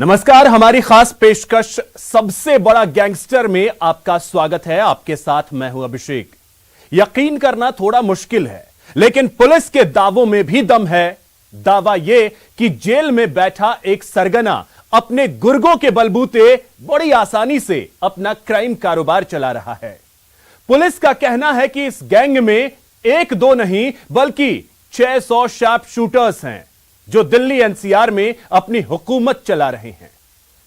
नमस्कार, हमारी खास पेशकश सबसे बड़ा गैंगस्टर में आपका स्वागत है। आपके साथ मैं हूं अभिषेक। यकीन करना थोड़ा मुश्किल है, लेकिन पुलिस के दावों में भी दम है। दावा यह कि जेल में बैठा एक सरगना अपने गुर्गों के बलबूते बड़ी आसानी से अपना क्राइम कारोबार चला रहा है। पुलिस का कहना है कि इस गैंग में एक दो नहीं बल्कि 600 शार्प शूटर्स हैं जो दिल्ली एनसीआर में अपनी हुकूमत चला रहे हैं।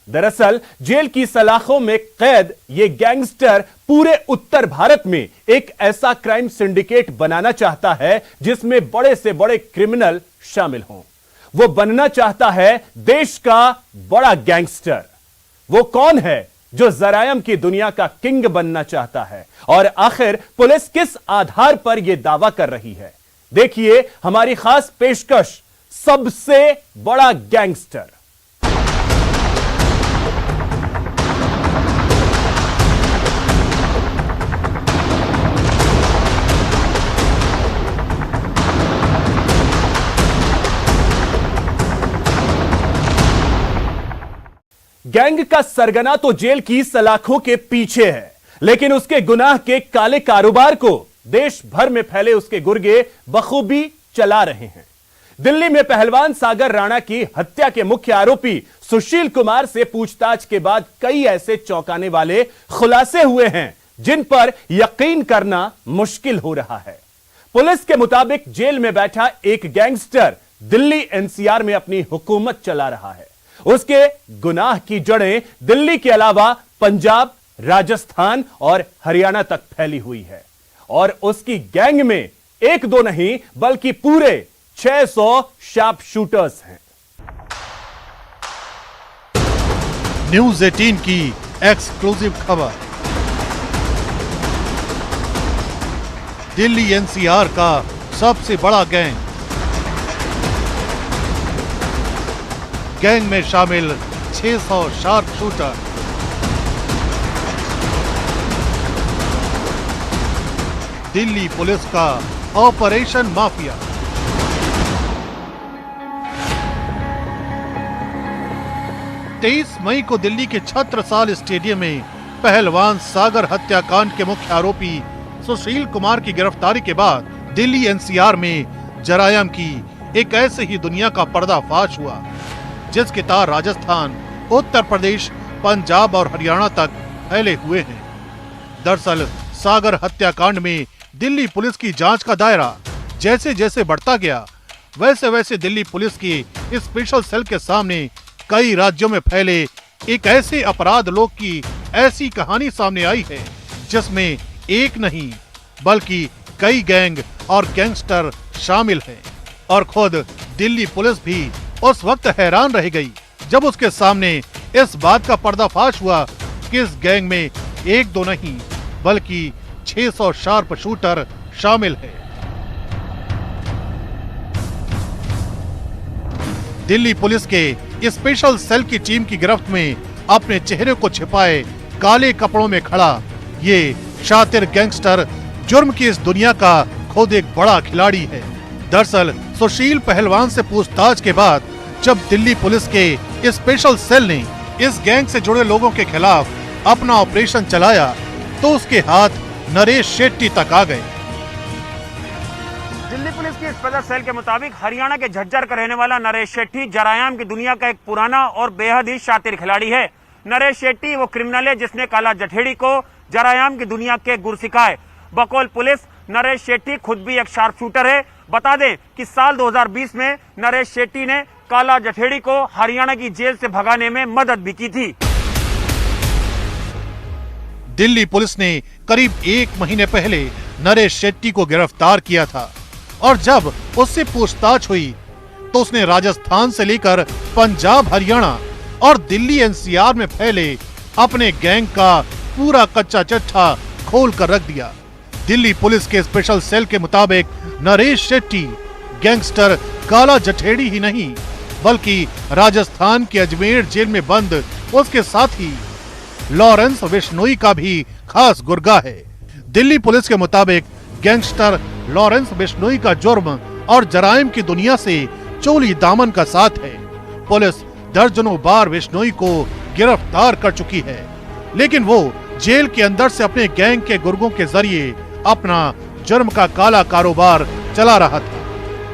दरअसल जेल की सलाखों में कैद ये गैंगस्टर पूरे उत्तर भारत में एक ऐसा क्राइम सिंडिकेट बनाना चाहता है जिसमें बड़े से बड़े क्रिमिनल शामिल हों। वो बनना चाहता है देश का बड़ा गैंगस्टर। वो कौन है जो जरायम की दुनिया का किंग बनना चाहता है, और आखिर पुलिस किस आधार पर यह दावा कर रही है? देखिए हमारी खास पेशकश सबसे बड़ा गैंगस्टर। गैंग का सरगना तो जेल की सलाखों के पीछे है, लेकिन उसके गुनाह के काले कारोबार को देश भर में फैले उसके गुर्गे बखूबी चला रहे हैं। दिल्ली में पहलवान सागर राणा की हत्या के मुख्य आरोपी सुशील कुमार से पूछताछ के बाद कई ऐसे चौंकाने वाले खुलासे हुए हैं जिन पर यकीन करना मुश्किल हो रहा है। पुलिस के मुताबिक जेल में बैठा एक गैंगस्टर दिल्ली एनसीआर में अपनी हुकूमत चला रहा है। उसके गुनाह की जड़ें दिल्ली के अलावा पंजाब, राजस्थान और हरियाणा तक फैली हुई है, और उसकी गैंग में एक दो नहीं बल्कि पूरे 600 शार्प शूटर्स हैं। न्यूज 18 की एक्सक्लूसिव खबर। दिल्ली एनसीआर का सबसे बड़ा गैंग। गैंग में शामिल 600 शार्प शूटर। दिल्ली पुलिस का ऑपरेशन माफिया। तेईस मई को दिल्ली के छत्रसाल स्टेडियम में पहलवान सागर हत्याकांड के मुख्य आरोपी सुशील कुमार की गिरफ्तारी के बाद दिल्ली एनसीआर में जरायम की एक ऐसे ही दुनिया का पर्दाफाश हुआ जिसके तार राजस्थान, उत्तर प्रदेश, पंजाब और हरियाणा तक फैले हुए हैं। दरअसल सागर हत्याकांड में दिल्ली पुलिस की जांच का दायरा जैसे जैसे बढ़ता गया, वैसे वैसे दिल्ली पुलिस की स्पेशल सेल के सामने कई राज्यों में फैले एक ऐसे अपराध लोग की ऐसी कहानी सामने आई है जिसमें एक नहीं बल्कि कई गैंग और गैंगस्टर शामिल हैं। और खुद दिल्ली पुलिस भी उस वक्त हैरान रह गई जब उसके सामने इस बात का पर्दाफाश हुआ कि इस गैंग में एक दो नहीं बल्कि 600 शार्प शूटर शामिल है। दिल्ली पुलिस के स्पेशल सेल की टीम की गिरफ्त में अपने चेहरे को छिपाए काले कपड़ों में खड़ा ये शातिर गैंगस्टर जुर्म की इस दुनिया का खुद एक बड़ा खिलाड़ी है। दरअसल सुशील पहलवान से पूछताछ के बाद जब दिल्ली पुलिस के स्पेशल सेल ने इस गैंग से जुड़े लोगों के खिलाफ अपना ऑपरेशन चलाया तो उसके हाथ नरेश शेट्टी तक आ गए। दिल्ली पुलिस की स्पेशल सेल के मुताबिक हरियाणा के झज्जर का रहने वाला नरेश शेट्टी जरायम की दुनिया का एक पुराना और बेहद ही शातिर खिलाड़ी है। नरेश शेट्टी वो क्रिमिनल है जिसने काला जठेड़ी को जरायम की दुनिया के गुर सिखाए। बकौल पुलिस नरेश शेट्टी खुद भी एक शार्प शूटर है। बता दें कि साल 2020 में नरेश शेट्टी ने काला जठेड़ी को हरियाणा की जेल से भगाने में मदद भी की थी। दिल्ली पुलिस ने करीब एक महीने पहले नरेश शेट्टी को गिरफ्तार किया था और जब उससे पूछताछ हुई तो उसने राजस्थान से लेकर पंजाब, हरियाणा और दिल्ली एनसीआर में फैले अपने गैंग का पूरा कच्चा चिट्ठा खोल कर रख दिया। दिल्ली पुलिस के स्पेशल सेल के मुताबिक नरेश शेट्टी गैंगस्टर काला जठेड़ी ही नहीं बल्कि राजस्थान के अजमेर जेल में बंद उसके साथी लॉरेंस बिश्नोई का भी खास गुर्गा है। दिल्ली पुलिस के मुताबिक गैंगस्टर लॉरेंस बिश्नोई का जुर्म और जराइम की दुनिया से चोली दामन का साथ है। पुलिस दर्जनों बार बिश्नोई को गिरफ्तार कर चुकी है, लेकिन वो जेल के अंदर से अपने गैंग के गुर्गों के जरिए अपना जुर्म का काला कारोबार चला रहा था।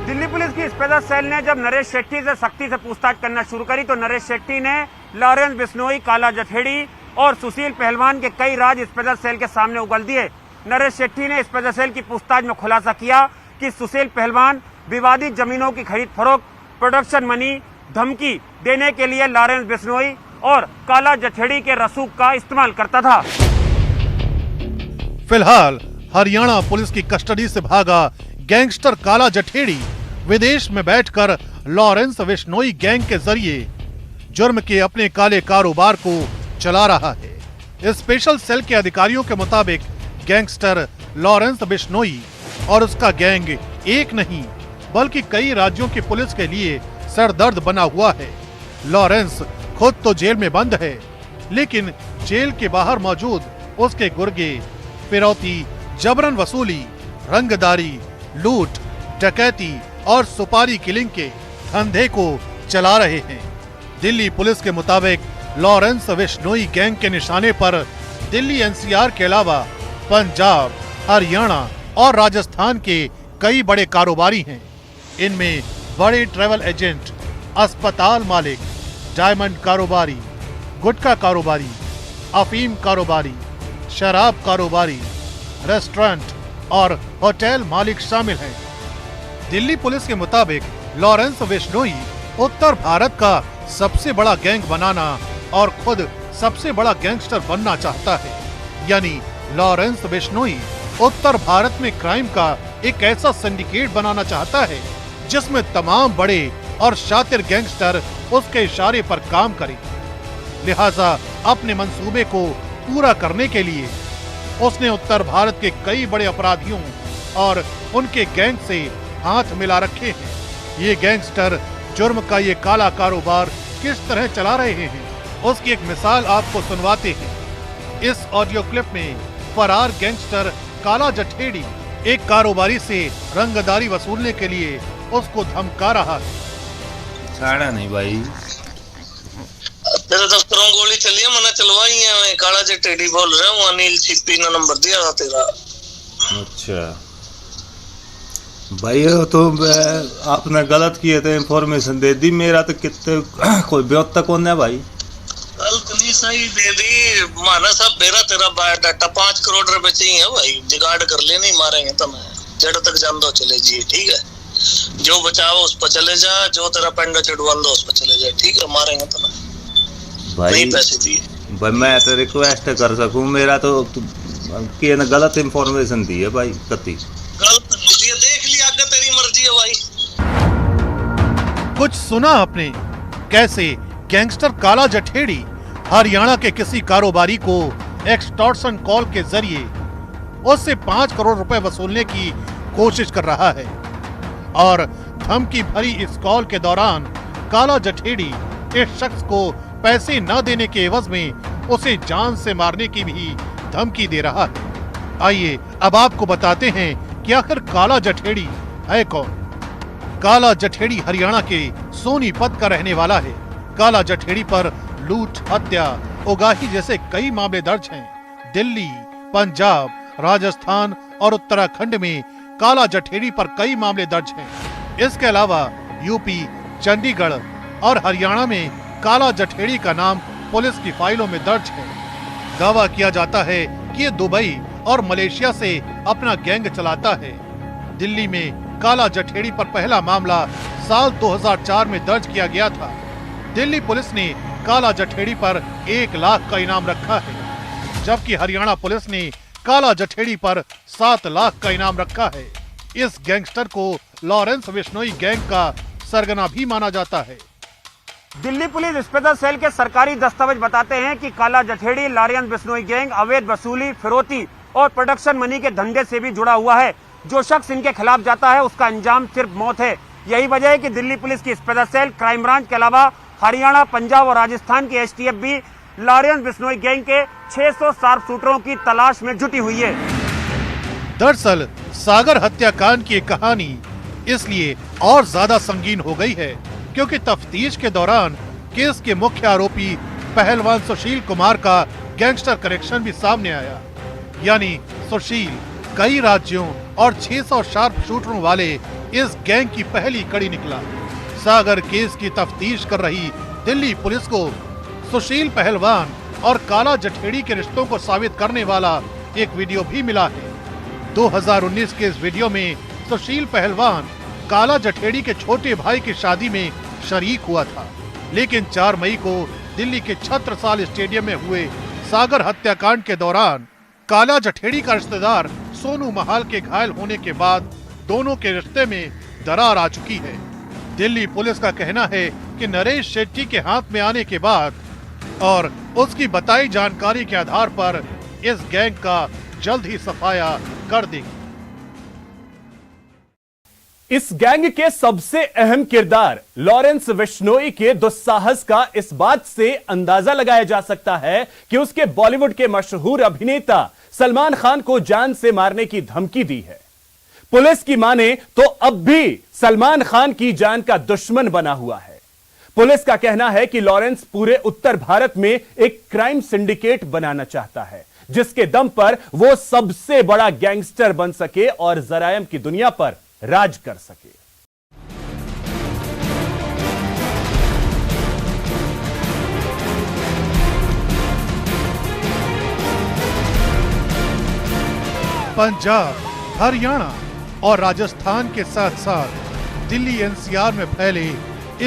दिल्ली पुलिस की स्पेशल सेल ने जब नरेश शेट्टी से सख्ती से पूछताछ करना शुरू करी तो नरेश शेट्टी ने लॉरेंस बिश्नोई, काला जठेड़ी और सुशील पहलवान के कई राज स्पेशल सेल के सामने उगल दिए। नरेश शेट्टी ने स्पेशल सेल की पूछताछ में खुलासा किया कि सुशील पहलवान विवादित जमीनों की खरीद फरोख्त, प्रोडक्शन मनी, धमकी देने के लिए लॉरेंस बिश्नोई और काला जठेड़ी के रसूख का इस्तेमाल करता था। फिलहाल हरियाणा पुलिस की कस्टडी से भागा गैंगस्टर काला जठेड़ी विदेश में बैठकर लॉरेंस बिश्नोई गैंग के जरिए जुर्म के अपने काले कारोबार को चला रहा है। स्पेशल सेल के अधिकारियों के मुताबिक गैंगस्टर लॉरेंस बिश्नोई और उसका गैंग एक नहीं बल्कि कई राज्यों की पुलिस के लिए सरदर्द बना हुआ है। लॉरेंस खुद तो जेल में बंद है, लेकिन जेल के बाहर मौजूद उसके गुर्गे फिरौती, जबरन वसूली, रंगदारी, लूट, डकैती और सुपारी किलिंग के धंधे को चला रहे हैं। दिल्ली पुलिस के मुताबिक लॉरेंस बिश्नोई गैंग के निशाने पर दिल्ली एनसीआर के अलावा पंजाब, हरियाणा और राजस्थान के कई बड़े कारोबारी हैं। इनमें बड़े ट्रैवल एजेंट, अस्पताल मालिक, डायमंड कारोबारी, गुटखा कारोबारी, अफीम कारोबारी, शराब कारोबारी, रेस्टोरेंट और होटल मालिक शामिल हैं। दिल्ली पुलिस के मुताबिक लॉरेंस बिश्नोई उत्तर भारत का सबसे बड़ा गैंग बनाना और खुद सबसे बड़ा गैंगस्टर बनना चाहता है। यानी लॉरेंस बिश्नोई उत्तर भारत में क्राइम का एक ऐसा सिंडिकेट बनाना चाहता है जिसमें तमाम बड़े और शातिर गैंगस्टर उसके इशारे पर काम करें। लिहाजा अपने मंसूबे को पूरा करने के लिए उसने उत्तर भारत के कई बड़े अपराधियों और उनके गैंग से हाथ मिला रखे हैं। ये गैंगस्टर जुर्म का ये काला कारोबार किस तरह चला रहे हैं, उसकी एक मिसाल आपको सुनवाते हैं। इस ऑडियो क्लिप में फरार गैंगस्टर काला जठेड़ी एक कारोबारी से रंगदारी वसूलने के लिए उसको धमका रहा है। साड़ा नहीं भाई, तेरे दफ्तरों गोली चली है, मैंने चलवाई है। मैं काला जठेड़ी बोल रहा हूँ, अनिल छिपी ने नंबर दिया था तेरा। अच्छा भाई, तो आपने गलत किए थे, इंफॉर्मेशन दे दी। मेरा तो कितने कोई ब्योत तक होना है भाई। गलत नहीं, सही दे दी। माना साहब मेरा तेरा बायोडाटा 5 करोड़ रुपए चाहिए भाई। जुगाड़ कर ले, नहीं मारेंगे तो मैं जड़ तक जान दो चले जी, ठीक है। जो बचाओ उस पर चले जा, जो तेरा पेंडा चढ़वा दो उस पर चले जा, ठीक है। मारेंगे तो मैं भाई, नहीं पैसे दिए भाई। मैं तो रिक्वेस्ट कर सकूं, मेरा तो कि न गलत इंफॉर्मेशन दी है भाई। कति गलत दिए, देख लिया, आगे तेरी मर्जी है भाई। कुछ सुना आपने कैसे गैंगस्टर काला जठेड़ी हरियाणा के किसी कारोबारी को एक्सटॉर्शन कॉल के जरिए उससे 5 करोड़ रुपए वसूलने की कोशिश कर रहा है। और धमकी भरी इस कॉल के दौरान काला जठेड़ी इस शख्स को पैसे न देने के एवज में उसे जान से मारने की भी धमकी दे रहा है। आइए अब आपको बताते हैं कि आखिर काला जठेड़ी है कौन। काला जठेड़ी हरियाणा के सोनीपत का रहने वाला है। काला जठेड़ी पर लूट, हत्या, उगाही जैसे कई मामले दर्ज हैं। दिल्ली, पंजाब, राजस्थान और उत्तराखंड में काला जठेड़ी पर कई मामले दर्ज हैं। इसके अलावा यूपी, चंडीगढ़ और हरियाणा में काला जठेड़ी का नाम पुलिस की फाइलों में दर्ज है। दावा किया जाता है कि ये दुबई और मलेशिया से अपना गैंग चलाता है। दिल्ली में काला जठेड़ी पर पहला मामला साल 2004 में दर्ज किया गया था। दिल्ली पुलिस ने काला जठेड़ी पर 1 लाख का इनाम रखा है, जबकि हरियाणा पुलिस ने काला जठेड़ी पर 7 लाख का इनाम रखा है। इस गैंगस्टर को लॉरेंस बिश्नोई गैंग का सरगना भी माना जाता है। दिल्ली पुलिस स्पेशल सेल के सरकारी दस्तावेज बताते हैं कि काला जठेड़ी लॉरेंस बिश्नोई गैंग अवैध वसूली, फिरौती और प्रोडक्शन मनी के धंधे से भी जुड़ा हुआ है। जो शख्स इनके खिलाफ जाता है उसका अंजाम सिर्फ मौत है। यही वजह है कि दिल्ली पुलिस की स्पेशल सेल, क्राइम ब्रांच के अलावा हरियाणा, पंजाब और राजस्थान की एसटीएफ भी लॉरेंस बिश्नोई गैंग के 600 शार्प शूटरों की तलाश में जुटी हुई है। दरअसल सागर हत्याकांड की कहानी इसलिए और ज्यादा संगीन हो गई है क्योंकि तफ्तीश के दौरान केस के मुख्य आरोपी पहलवान सुशील कुमार का गैंगस्टर कनेक्शन भी सामने आया। यानी सुशील कई राज्यों और 600 शार्प शूटरों वाले इस गैंग की पहली कड़ी निकला। सागर केस की तफ्तीश कर रही दिल्ली पुलिस को सुशील पहलवान और काला जठेड़ी के रिश्तों को साबित करने वाला एक वीडियो भी मिला है। 2019 के इस वीडियो में सुशील पहलवान काला जठेड़ी के छोटे भाई की शादी में शरीक हुआ था, लेकिन 4 मई को दिल्ली के छत्रसाल स्टेडियम में हुए सागर हत्याकांड के दौरान काला जठेड़ी का रिश्तेदार सोनू महाल के घायल होने के बाद दोनों के रिश्ते में दरार आ चुकी है। दिल्ली पुलिस का कहना है कि नरेश शेट्टी के हाथ में आने के बाद और उसकी बताई जानकारी के आधार पर इस गैंग का जल्द ही सफाया कर देगी। इस गैंग के सबसे अहम किरदार लॉरेंस बिश्नोई के दुस्साहस का इस बात से अंदाजा लगाया जा सकता है कि उसके बॉलीवुड के मशहूर अभिनेता सलमान खान को जान से मारने की धमकी दी है। पुलिस की माने तो अब भी सलमान खान की जान का दुश्मन बना हुआ है। पुलिस का कहना है कि लॉरेंस पूरे उत्तर भारत में एक क्राइम सिंडिकेट बनाना चाहता है, जिसके दम पर वो सबसे बड़ा गैंगस्टर बन सके और जरायम की दुनिया पर राज कर सके। पंजाब, हरियाणा और राजस्थान के साथ साथ दिल्ली एनसीआर में फैले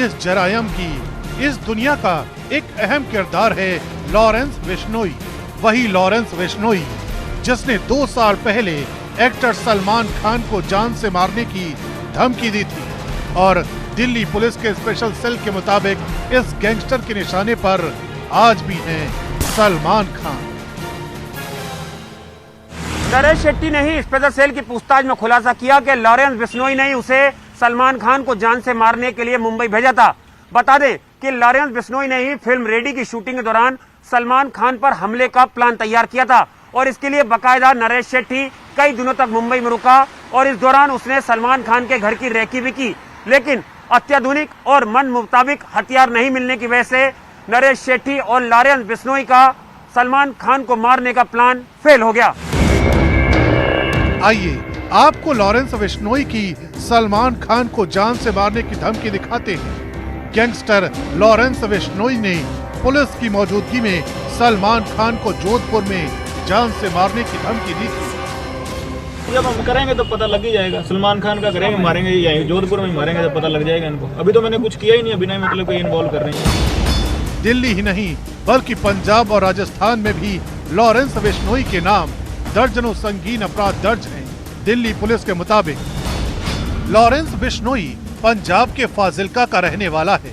इस जरायम की इस दुनिया का एक अहम किरदार है लॉरेंस बिश्नोई। वही लॉरेंस बिश्नोई जिसने 2 साल पहले एक्टर सलमान खान को जान से मारने की धमकी दी थी और दिल्ली पुलिस के स्पेशल सेल के मुताबिक इस गैंगस्टर के निशाने पर आज भी हैं सलमान खान। नरेश शेट्टी ने ही स्पेशल सेल की पूछताछ में खुलासा किया कि लॉरेंस बिश्नोई ने ही उसे सलमान खान को जान से मारने के लिए मुंबई भेजा था। बता दें कि लॉरेंस बिश्नोई ने ही फिल्म रेडी की शूटिंग के दौरान सलमान खान पर हमले का प्लान तैयार किया था और इसके लिए बकायदा नरेश शेट्टी कई दिनों तक मुंबई में रुका और इस दौरान उसने सलमान खान के घर की रेकी भी की, लेकिन अत्याधुनिक और मन मुताबिक हथियार नहीं मिलने की वजह से नरेश शेट्टी और लॉरेंस बिश्नोई का सलमान खान को मारने का प्लान फेल हो गया। आइए आपको लॉरेंस बिश्नोई की सलमान खान को जान से मारने की धमकी दिखाते हैं। गैंगस्टर लॉरेंस बिश्नोई ने पुलिस की मौजूदगी में सलमान खान को जोधपुर में जान से मारने की धमकी दी थी। जब हम करेंगे तो पता लग ही जाएगा। सलमान खान का करेंगे, मारेंगे ही जाएंगे, जोधपुर में मारेंगे तो पता लग जाएगा इनको। अभी तो मैंने कुछ किया ही नहीं, बिना मतलब कोई इन्वॉल्व कर रहे हैं। दिल्ली ही नहीं बल्कि पंजाब और राजस्थान में भी लॉरेंस बिश्नोई के नाम दर्जनों संगीन अपराध दर्ज हैं। दिल्ली पुलिस के मुताबिक लॉरेंस बिश्नोई पंजाब के फाजिल्का का रहने वाला है।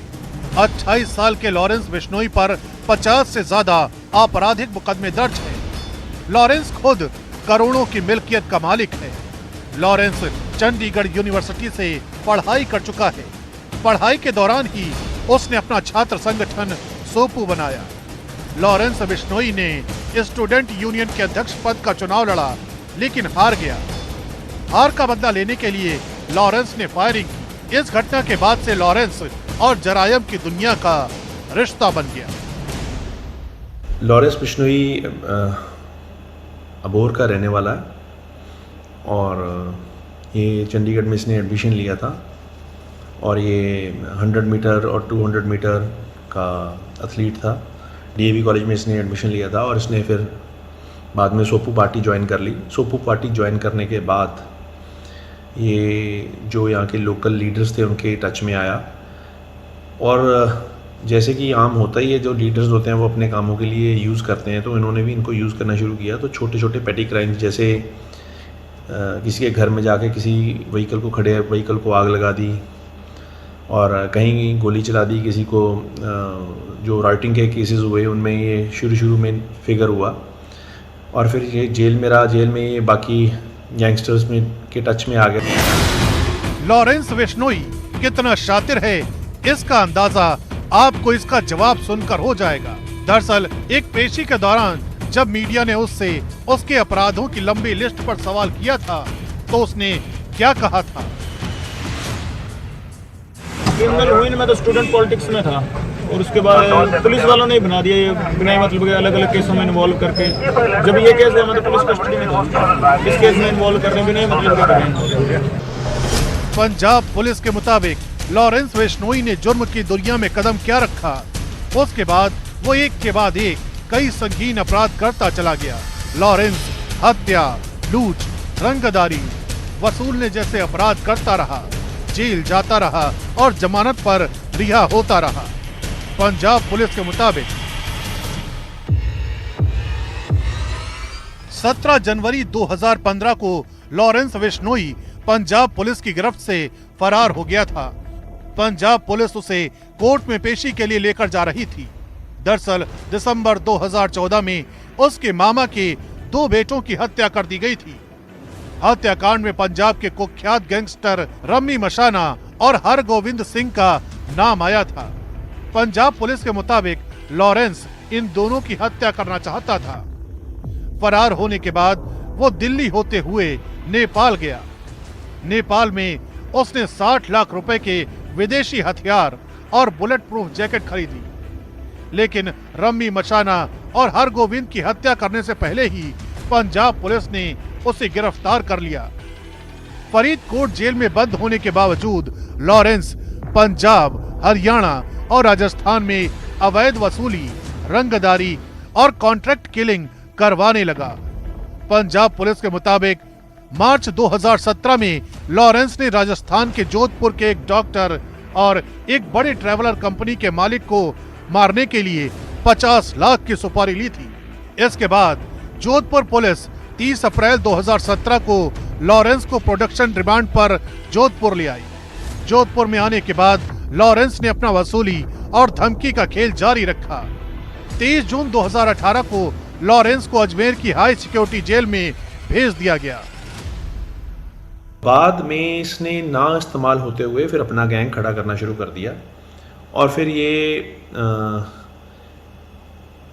28 साल के लॉरेंस बिश्नोई पर 50 से ज्यादा आपराधिक मुकदमे दर्ज हैं। लॉरेंस खुद करोड़ों की मिल्कियत का मालिक है। लॉरेंस चंडीगढ़ यूनिवर्सिटी से पढ़ाई कर चुका है। पढ़ाई के दौरान ही उसने अपना छात्र संगठन सोपू बनाया। लॉरेंस बिश्नोई ने स्टूडेंट यूनियन के अध्यक्ष पद का चुनाव लड़ा, लेकिन हार गया। हार का बदला लेने के लिए लॉरेंस ने फायरिंग की। इस घटना के बाद से लॉरेंस और जरायम की दुनिया का रिश्ता बन गया। लॉरेंस बिश्नोई अबोर का रहने वाला है और ये चंडीगढ़ में इसने एडमिशन लिया था और ये 100 मीटर और 200 मीटर का एथलीट था। डीएवी कॉलेज में इसने एडमिशन लिया था और इसने फिर बाद में सोपू पार्टी ज्वाइन कर ली। सोपू पार्टी ज्वाइन करने के बाद ये जो यहाँ के लोकल लीडर्स थे उनके टच में आया और जैसे कि आम होता ही है, जो लीडर्स होते हैं वो अपने कामों के लिए यूज़ करते हैं, तो इन्होंने भी इनको यूज़ करना शुरू किया। तो छोटे छोटे पेटी क्राइम्स जैसे किसी के घर में जाके किसी व्हीकल को खड़े व्हीकल को आग लगा दी और कहीं गोली चला दी किसी को। जो राइटिंग के केसेस हुए उनमें ये शुरू में फिगर हुआ और फिर ये जेल में रहा। जेल में ये बाकी गैंगस्टर्स में के टच में आ गए। लॉरेंस बिश्नोई कितना शातिर है इसका अंदाजा आपको इसका जवाब सुनकर हो जाएगा। दरअसल एक पेशी के दौरान जब मीडिया ने उससे उसके अपराधों की लंबी लिस्ट पर सवाल किया था तो उसने क्या कहा था? क्रिमिनल हुई ना, मैं तो स्टूडेंट पॉलिटिक्स में था और उसके बाद पुलिस वालों ने बना दिया ये बिना मतलब के अलग अलग केसों में इन्वॉल्व करके। जब ये केस है मैं तो पुलिस कस्टडी में था, इस केस में इन्वॉल्व कर रहे बिना मतलब के कर रहे हैं। पंजाब पुलिस के मुताबिक लॉरेंस बिश्नोई ने जुर्म की दुनिया में कदम क्या रखा, उसके बाद वो एक के बाद एक कई संगीन अपराध करता चला गया। लॉरेंस हत्या, लूट, रंगदारी वसूलने जैसे अपराध करता रहा, जेल जाता रहा और जमानत पर रिहा होता रहा। पंजाब पुलिस के मुताबिक 17 जनवरी 2015 को लॉरेंस बिश्नोई पंजाब पुलिस की गिरफ्त से फरार हो गया था। पंजाब पुलिस उसे कोर्ट में पेशी के लिए लेकर जा रही थी। दरअसल दिसंबर 2014 में उसके मामा के 2 बेटों की हत्या कर दी गई थी। हत्याकांड में पंजाब के कुख्यात गैंगस्टर रम्मी मशाना और हरगोविंद सिंह का नाम आया था। पंजाब पुलिस के मुताबिक लॉरेंस इन दोनों की हत्या करना चाहता था। फरार होने के बाद वो दिल्ली होते हुए नेपाल गया। नेपाल में उसने 60 लाख रुपए के विदेशी हथियार और बुलेट प्रूफ जैकेट खरीदी, लेकिन रम्मी मचाना और हरगोविंद की हत्या करने से पहले ही पंजाब पुलिस ने उसे गिरफ्तार कर लिया। फरीदकोट जेल में बंद होने के बावजूद लॉरेंस पंजाब, हरियाणा और राजस्थान में अवैध वसूली, रंगदारी और कॉन्ट्रैक्ट किलिंग करवाने लगा। पंजाब पुलिस के मुताबिक मार्च 2017 में लॉरेंस ने राजस्थान के जोधपुर के एक डॉक्टर और एक बड़े ट्रैवलर कंपनी के मालिक को मारने के लिए 50 लाख की सुपारी ली थी। इसके बाद जोधपुर पुलिस 30 अप्रैल 2017 को लॉरेंस को प्रोडक्शन रिमांड पर जोधपुर ले आई। जोधपुर में आने के बाद लॉरेंस ने अपना वसूली और धमकी का खेल जारी रखा। 23 जून 2018 को लॉरेंस को अजमेर की हाई सिक्योरिटी जेल में भेज दिया गया। बाद में इसने ना इस्तेमाल होते हुए फिर अपना गैंग खड़ा करना शुरू कर दिया और फिर ये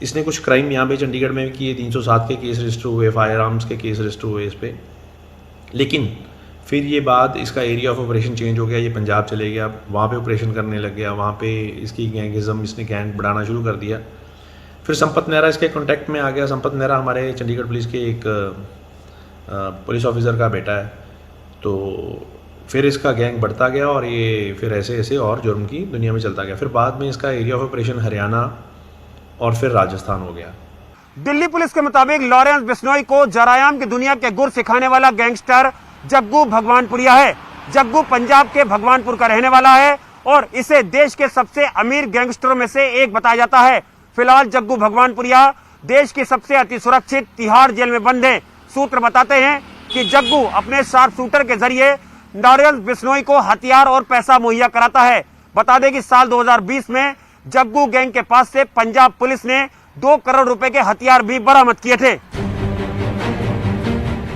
इसने कुछ क्राइम यहाँ पे चंडीगढ़ में किए। 307 के केस रजिस्टर हुए, फायर आर्म्स के केस रजिस्टर हुए इस पर। लेकिन फिर ये बाद इसका एरिया ऑफ ऑपरेशन चेंज हो गया, ये पंजाब चले गया, वहाँ पे ऑपरेशन करने लग गया, वहाँ पे इसकी गैंगिज्म, इसने गैंग बढ़ाना शुरू कर दिया। फिर संपत नेहरा इसके कॉन्टैक्ट में आ गया। संपत नेहरा हमारे चंडीगढ़ पुलिस के एक पुलिस ऑफिसर का बेटा है। तो फिर इसका गैंग बढ़ता गया और ये फिर ऐसे ऐसे और जुर्म की दुनिया में चलता गया। फिर बाद में इसका एरिया ऑफ ऑपरेशन हरियाणा और फिर राजस्थान हो गया। दिल्ली पुलिस के मुताबिक लॉरेंस बिश्नोई को जरायाम की दुनिया के गुर सिखाने वाला गैंगस्टर जग्गू भगवानपुरिया है। जग्गू पंजाब के भगवानपुर का रहने वाला है और इसे देश के सबसे अमीर गैंगस्टरों में से एक बताया जाता है। फिलहाल जग्गू भगवानपुरिया देश की सबसे अति सुरक्षित तिहाड़ जेल में बंद है। सूत्र बताते हैं कि जग्गू अपने शार्प शूटर के जरिए लॉरेंस बिश्नोई को हथियार और पैसा मुहैया कराता है। बता दें कि साल 2020 में जग्गू गैंग के पास से पंजाब पुलिस ने 2 करोड़ रुपए के हथियार भी बरामद किए थे।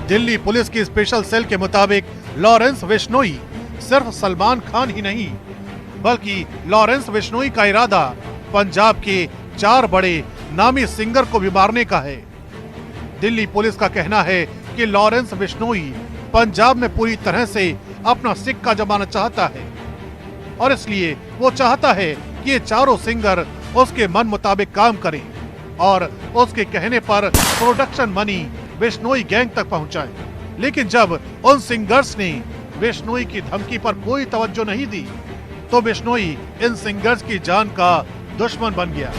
दिल्ली पुलिस की स्पेशल सेल के मुताबिक लॉरेंस बिश्नोई सिर्फ सलमान खान ही नहीं, बल्कि लॉरेंस बिश्नोई का इरादा पंजाब के 4 बड़े नामी सिंगर को भी मारने का है। दिल्ली पुलिस का कहना है कि लॉरेंस बिश्नोई पंजाब में पूरी तरह से अपना सिक्का जमाना चाहता है और इसलिए वो चाहता है कि ये चारों सिंगर उसके मन मुताबिक काम करें और उसके कहने पर प्रोडक्शन मनी बिश्नोई गैंग तक पहुंचाए। लेकिन जब उन सिंगर्स ने बिश्नोई की धमकी पर कोई तवज्जो नहीं दी तो बिश्नोई इन सिंगर्स की जान का दुश्मन बन गया।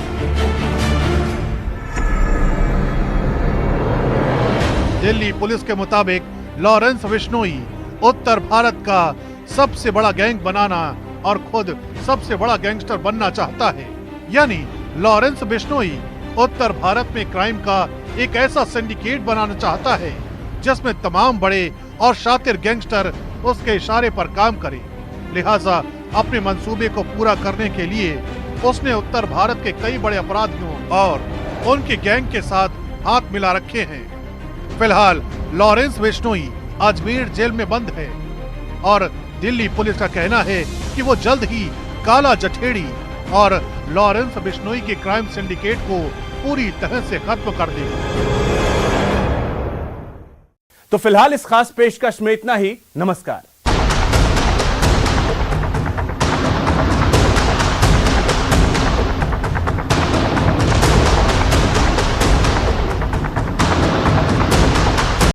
दिल्ली पुलिस के मुताबिक लॉरेंस बिश्नोई उत्तर भारत का सबसे बड़ा गैंग बनाना और खुद सबसे बड़ा गैंगस्टर बनना चाहता है। यानी लॉरेंस बिश्नोई उत्तर भारत में क्राइम का एक ऐसा सिंडिकेट बनाना चाहता है जिसमें तमाम बड़े और शातिर गैंगस्टर उसके इशारे पर काम करें। लिहाजा अपने मंसूबे को पूरा करने के लिए उसने उत्तर भारत के कई बड़े अपराधियों और उनके गैंग के साथ हाथ मिला रखे हैं। फिलहाल लॉरेंस बिश्नोई अजमेर जेल में बंद है और दिल्ली पुलिस का कहना है कि वो जल्द ही काला जठेड़ी और लॉरेंस बिश्नोई के क्राइम सिंडिकेट को पूरी तरह से खत्म कर देगा। तो फिलहाल इस खास पेशकश में इतना ही। नमस्कार।